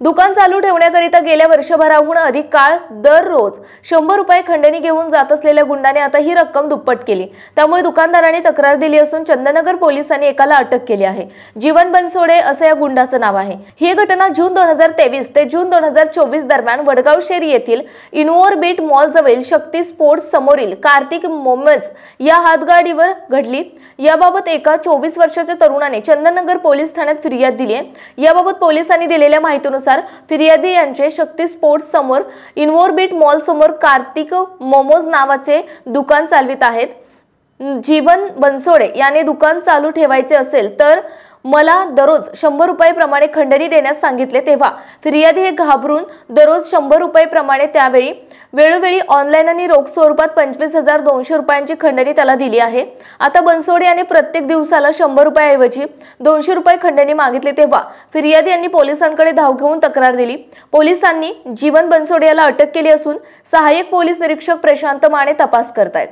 दुकान चालू ठेवण्याकरिता गेल्या वर्षभराहून अधिक काळ दररोज 100 रुपये खंडणी घेऊन जात असलेल्या गुंडाने आता ही रक्कम दुप्पट केली। त्यामुळे दुकानदारांनी तक्रार दिली असून चंदननगर पोलिसांनी एकाला अटक केली आहे। जीवन बनसोडे असे या गुंडाचं नाव आहे। ही घटना जून 2023 ते जून 2024 दरम्यान वडगाव शेरी येथील इनओरबिट मॉल जवळील शक्ती स्पोर्ट्स समोरील कार्तिक मोमेज या हातगाडीवर घडली। याबाबत एका 24 वर्षाच्या तरुणाने चंदननगर पोलीस ठाण्यात फिर्याद दिली आहे। याबाबत पोलिसांनी दिलेल्या माहितीनुसार फिर्यादी यांचे शक्ती स्पोर्ट्स समोर इनओरबिट मॉल समोर कार्तिक मोमोज नावाचे दुकान चालवित आहेत। जीवन बनसोडे याने दुकान चालू ठेवायचे असेल तर मला दररोज 100 रुपये प्रमाणे खंडणी देण्यास सांगितले। तेव्हा फिर्यादी हे घाबरून दररोज 100 रुपये प्रमाणे त्यावेळी वेळोवेळी ऑनलाईन आणि रोख स्वरूपात 25,200 रुपयांची खंडणी त्याला दिली आहे। आता बनसोडे याने प्रत्येक दिवसाला 100 रुपयाऐवजी 200 रुपये खंडणी मागितली। तेव्हा फिर्यादी यांनी पोलिसांकडे धाव घेऊन तक्रार दिली। पोलिसांनी जीवन बनसोडे याला अटक केली असून सहाय्यक पोलीस निरीक्षक प्रशांत माने तपास करतायत।